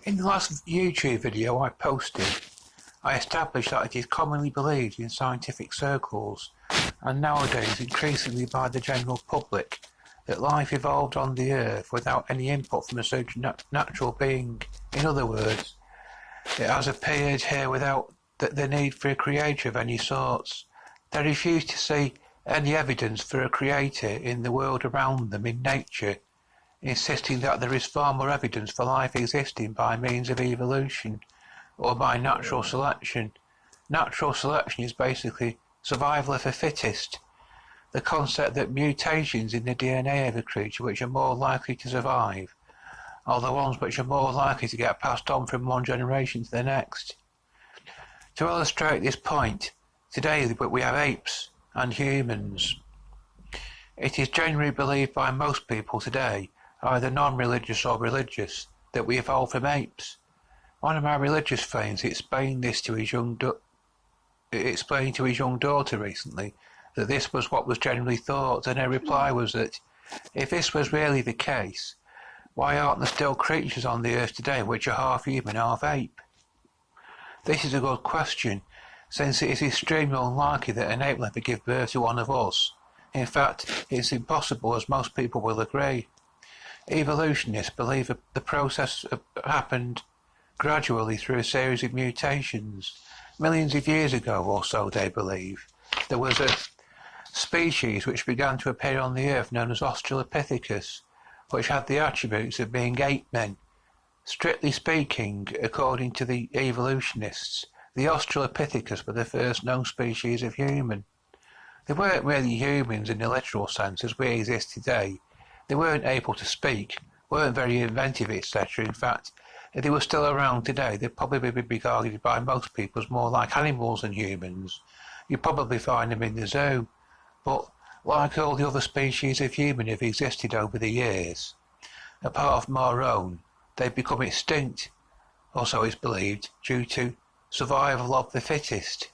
In the last YouTube video I posted, I established that it is commonly believed in scientific circles, and nowadays increasingly by the general public, that life evolved on the Earth without any input from a certain natural being. In other words, it has appeared here without the need for a creator of any sorts. They refuse to see any evidence for a creator in the world around them, in nature, insisting that there is far more evidence for life existing by means of evolution or by natural selection. Natural selection is basically survival of the fittest, the concept that mutations in the DNA of a creature which are more likely to survive are the ones which are more likely to get passed on from one generation to the next. To illustrate this point, today we have apes and humans. It is generally believed by most people today, either non-religious or religious, that we evolved from apes. One of my religious friends explained to his young daughter recently that this was what was generally thought, and her reply was that if this was really the case, why aren't there still creatures on the earth today which are half human, half ape? This is a good question, since it is extremely unlikely that an ape will ever give birth to one of us. In fact, it's impossible, as most people will agree. Evolutionists believe that the process happened gradually through a series of mutations. Millions of years ago or so, they believe, there was a species which began to appear on the earth known as Australopithecus, which had the attributes of being ape men. Strictly speaking, according to the evolutionists, the Australopithecus were the first known species of human. They weren't really humans in the literal sense as we exist today. They weren't able to speak, weren't very inventive, etc. In fact, if they were still around today, they'd probably be regarded by most people as more like animals than humans. You'd probably find them in the zoo. But like all the other species of human who have existed over the years, apart from our own, they've become extinct, or so it's believed, due to survival of the fittest.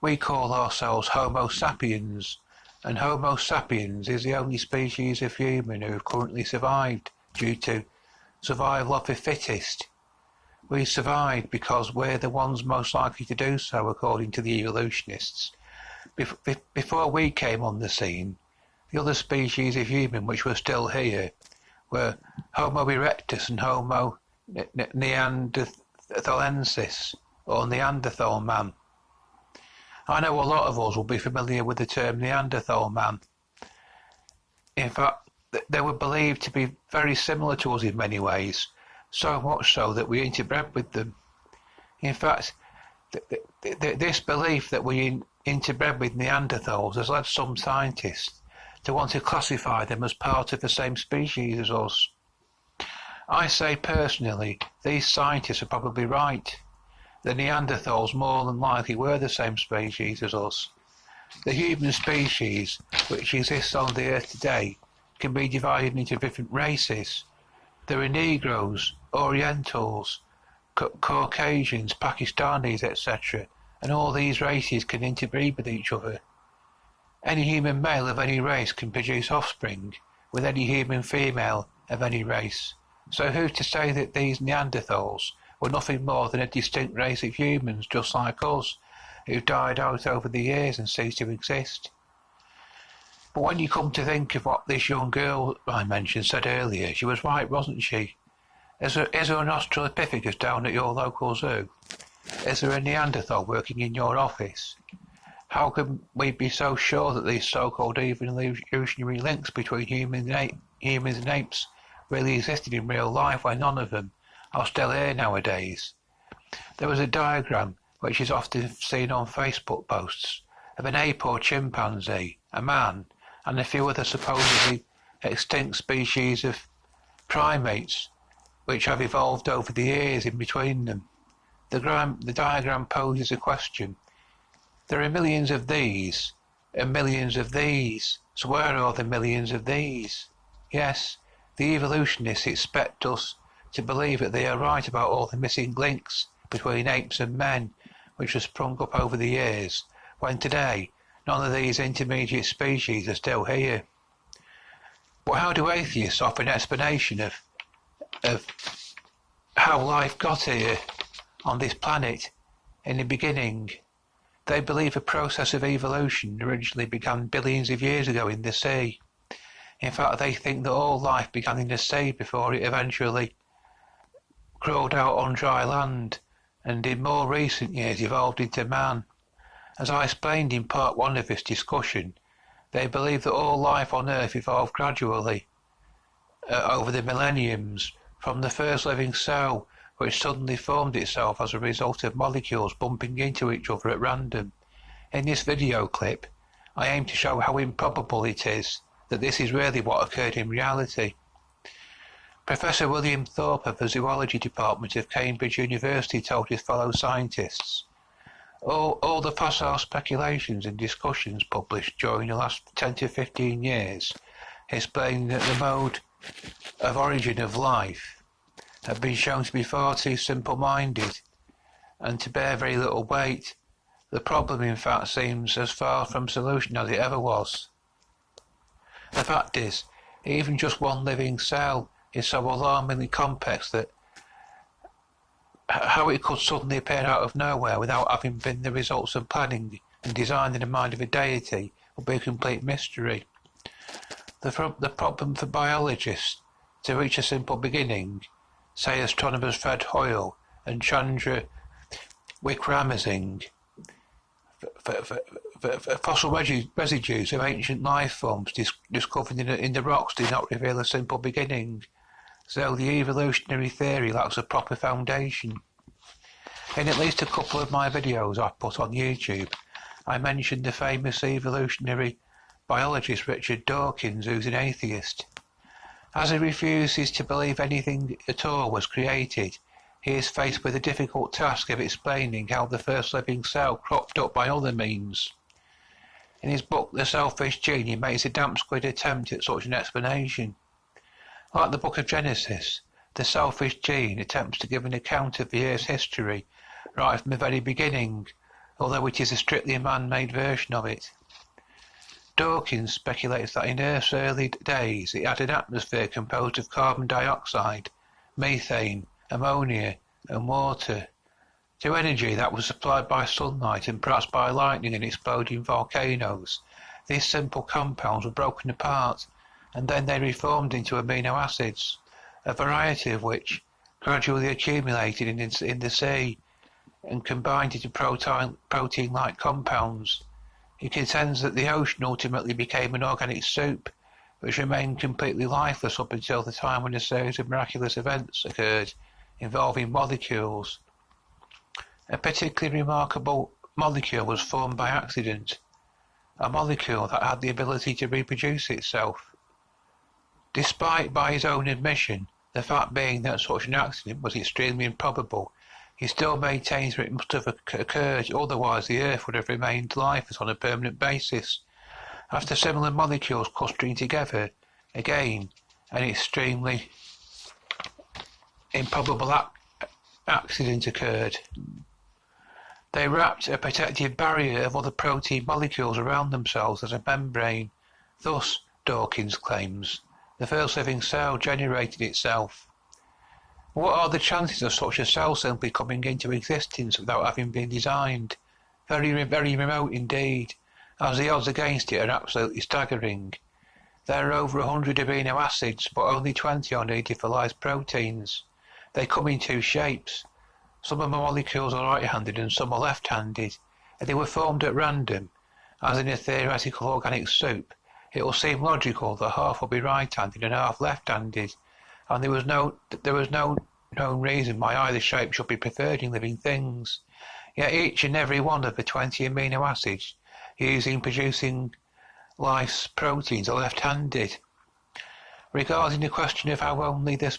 We call ourselves Homo sapiens, and Homo sapiens is the only species of human who have currently survived due to survival of the fittest. We survived because we're the ones most likely to do so, according to the evolutionists. Before we came on the scene, the other species of human which were still here were Homo erectus and Homo neanderthalensis, or Neanderthal man. I know a lot of us will be familiar with the term Neanderthal man. In fact, they were believed to be very similar to us in many ways, so much so that we interbred with them. In fact, this belief that we interbred with Neanderthals has led some scientists to want to classify them as part of the same species as us. I say personally, these scientists are probably right. The Neanderthals more than likely were the same species as us. The human species, which exists on the earth today, can be divided into different races. There are Negroes, Orientals, Caucasians, Pakistanis, etc., and all these races can interbreed with each other. Any human male of any race can produce offspring with any human female of any race. So who's to say that these Neanderthals were nothing more than a distinct race of humans just like us, who died out over the years and ceased to exist? But when you come to think of what this young girl I mentioned said earlier, she was right, wasn't she? Is there an Australopithecus down at your local zoo? Is there a Neanderthal working in your office? How can we be so sure that these so-called evolutionary links between humans and apes really existed in real life when none of them are still here nowadays? There was a diagram, which is often seen on Facebook posts, of an ape or chimpanzee, a man, and a few other supposedly extinct species of primates which have evolved over the years in between them. The diagram poses a question. There are millions of these, and millions of these, so where are the millions of these? Yes, the evolutionists expect us to believe that they are right about all the missing links between apes and men, which have sprung up over the years, when today none of these intermediate species are still here. But how do atheists offer an explanation of how life got here on this planet in the beginning. They believe a process of evolution originally began billions of years ago in the sea. In fact, they think that all life began in the sea before it eventually crawled out on dry land and in more recent years evolved into man. As I explained in part 1 of this discussion, they believe that all life on Earth evolved gradually over the millenniums from the first living cell, which suddenly formed itself as a result of molecules bumping into each other at random. In this video clip, I aim to show how improbable it is that this is really what occurred in reality. Professor William Thorpe of the Zoology Department of Cambridge University told his fellow scientists, all the facile speculations and discussions published during the last 10 to 15 years explaining that the mode of origin of life have been shown to be far too simple-minded and to bear very little weight. The problem, in fact, seems as far from solution as it ever was. The fact is, even just one living cell is so alarmingly complex that how it could suddenly appear out of nowhere without having been the results of planning and design in the mind of a deity would be a complete mystery. The problem for biologists to reach a simple beginning, say astronomers Fred Hoyle and Chandra Wickramasinghe, fossil residues of ancient life forms discovered in the rocks do not reveal a simple beginning, so the evolutionary theory lacks a proper foundation. In at least a couple of my videos I've put on YouTube, I mentioned the famous evolutionary biologist Richard Dawkins, who's an atheist. As he refuses to believe anything at all was created, he is faced with the difficult task of explaining how the first living cell cropped up by other means. In his book The Selfish Gene, he makes a damp squid attempt at such an explanation. Like the book of Genesis, The Selfish Gene attempts to give an account of the Earth's history right from the very beginning, although it is a strictly man-made version of it. Dawkins speculates that in Earth's early days it had an atmosphere composed of carbon dioxide, methane, ammonia and water, to energy that was supplied by sunlight and perhaps by lightning and exploding volcanoes. These simple compounds were broken apart and then they reformed into amino acids, a variety of which gradually accumulated in the sea and combined into protein-like compounds. He contends that the ocean ultimately became an organic soup, which remained completely lifeless up until the time when a series of miraculous events occurred involving molecules. A particularly remarkable molecule was formed by accident, a molecule that had the ability to reproduce itself. Despite, by his own admission, the fact being that such an accident was extremely improbable, he still maintains that it must have occurred, otherwise the Earth would have remained lifeless on a permanent basis. After similar molecules clustering together, again, an extremely improbable accident occurred. They wrapped a protective barrier of other protein molecules around themselves as a membrane. Thus, Dawkins claims, the first living cell generated itself. What are the chances of such a cell simply coming into existence without having been designed? Very, very remote indeed, as the odds against it are absolutely staggering. There are over 100 amino acids, but only 20 are needed for live proteins. They come in two shapes. Some of the molecules are right-handed and some are left-handed, and they were formed at random. As in a theoretical organic soup, it will seem logical that half will be right-handed and half left-handed, and there was no known reason why either shape should be preferred in living things. Yet each and every one of the 20 amino acids used in producing life's proteins are left-handed. Regarding the question of how only the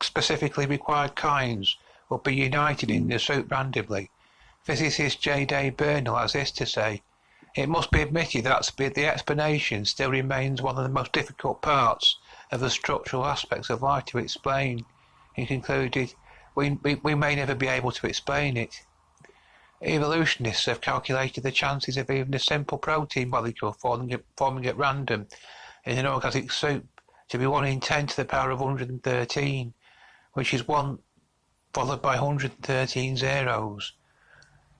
specifically required kinds will be united in the soup randomly, physicist J. Bernal has this to say: it must be admitted that the explanation still remains one of the most difficult parts of the structural aspects of life to explain. He concluded, we may never be able to explain it. Evolutionists have calculated the chances of even a simple protein molecule forming at random in an organic soup to be 1 in 10 to the power of 113, which is 1 followed by 113 zeros.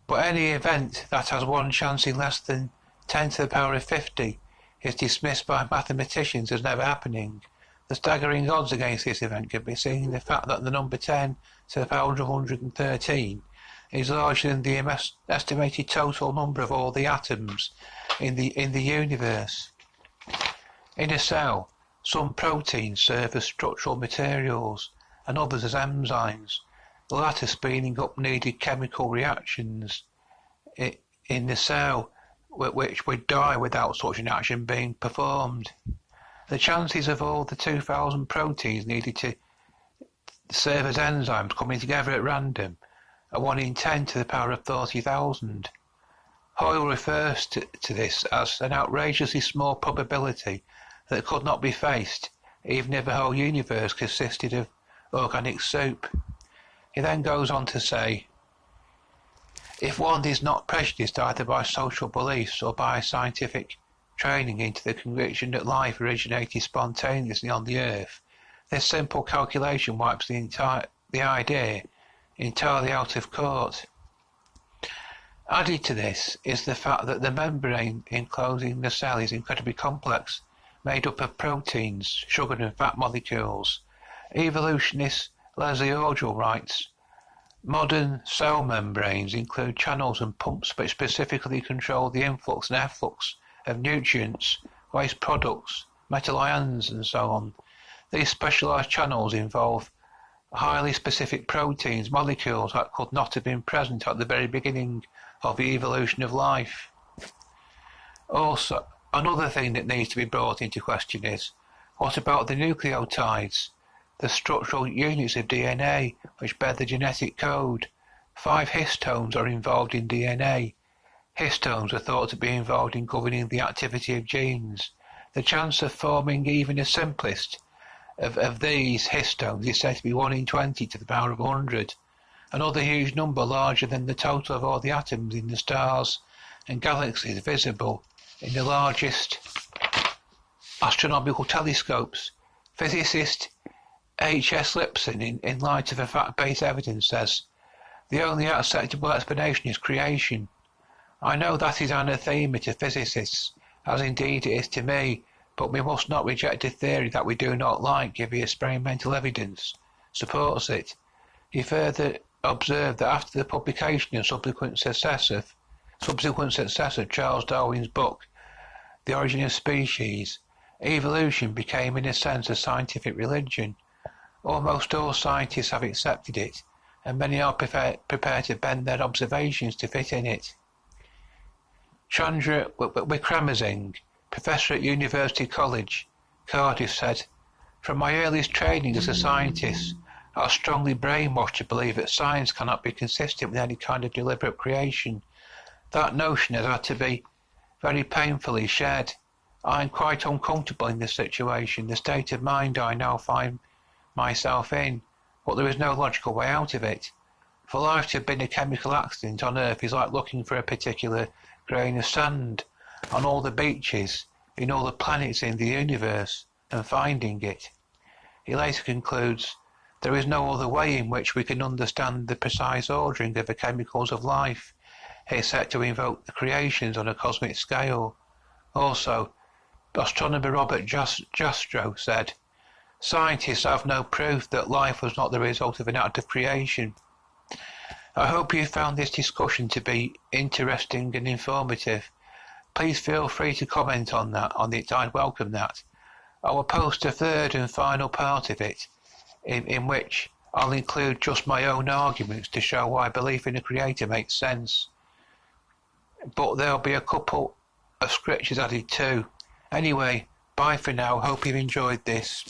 But any event that has one chance in less than 10 to the power of 50 is dismissed by mathematicians as never happening. The staggering odds against this event can be seen in the fact that the number 10 to the power of 113 is larger than the estimated total number of all the atoms in the universe. In a cell, some proteins serve as structural materials and others as enzymes, the latter speeding up needed chemical reactions in the cell, which would die without such an action being performed. The chances of all the 2,000 proteins needed to serve as enzymes coming together at random are 1 in 10 to the power of 30,000. Hoyle refers to this as an outrageously small probability that could not be faced, even if the whole universe consisted of organic soup. He then goes on to say, if one is not prejudiced either by social beliefs or by scientific training into the conviction that life originated spontaneously on the earth, this simple calculation wipes the idea entirely out of court. Added to this is the fact that the membrane enclosing the cell is incredibly complex, made up of proteins, sugar and fat molecules. Evolutionist Leslie Orgel writes, modern cell membranes include channels and pumps which specifically control the influx and efflux of nutrients, waste products, metal ions and so on. These specialized channels involve highly specific proteins, molecules that could not have been present at the very beginning of the evolution of life. Also, another thing that needs to be brought into question is, what about the nucleotides, the structural units of DNA which bear the genetic code? 5 histones are involved in DNA. Histones are thought to be involved in governing the activity of genes. The chance of forming even the simplest of these histones is said to be 1 in 20 to the power of 100, another huge number larger than the total of all the atoms in the stars and galaxies visible in the largest astronomical telescopes. Physicist H.S. Lipson, in light of a fact-based evidence, says, the only acceptable explanation is creation. I know that is anathema to physicists, as indeed it is to me, but we must not reject a theory that we do not like if the experimental evidence supports it. He further observed that after the publication of subsequent success of Charles Darwin's book, The Origin of Species, evolution became in a sense a scientific religion. Almost all scientists have accepted it, and many are prepared to bend their observations to fit in it. Chandra Wickramasinghe, professor at University College, Cardiff, said, from my earliest training as a scientist, I was strongly brainwashed to believe that science cannot be consistent with any kind of deliberate creation. That notion has had to be very painfully shed. I am quite uncomfortable in this situation, the state of mind I now find myself in, but there is no logical way out of it. For life to have been a chemical accident on Earth is like looking for a particular grain of sand on all the beaches in all the planets in the universe and finding it. He later concludes, there is no other way in which we can understand the precise ordering of the chemicals of life, except to invoke the creations on a cosmic scale. Also, astronomer Robert Jastrow said, scientists have no proof that life was not the result of an act of creation. I hope you found this discussion to be interesting and informative. Please feel free to comment on it. I'd welcome that. I will post a third and final part of it, in which I'll include just my own arguments to show why belief in a creator makes sense. But there'll be a couple of scriptures added too. Anyway, bye for now. Hope you've enjoyed this.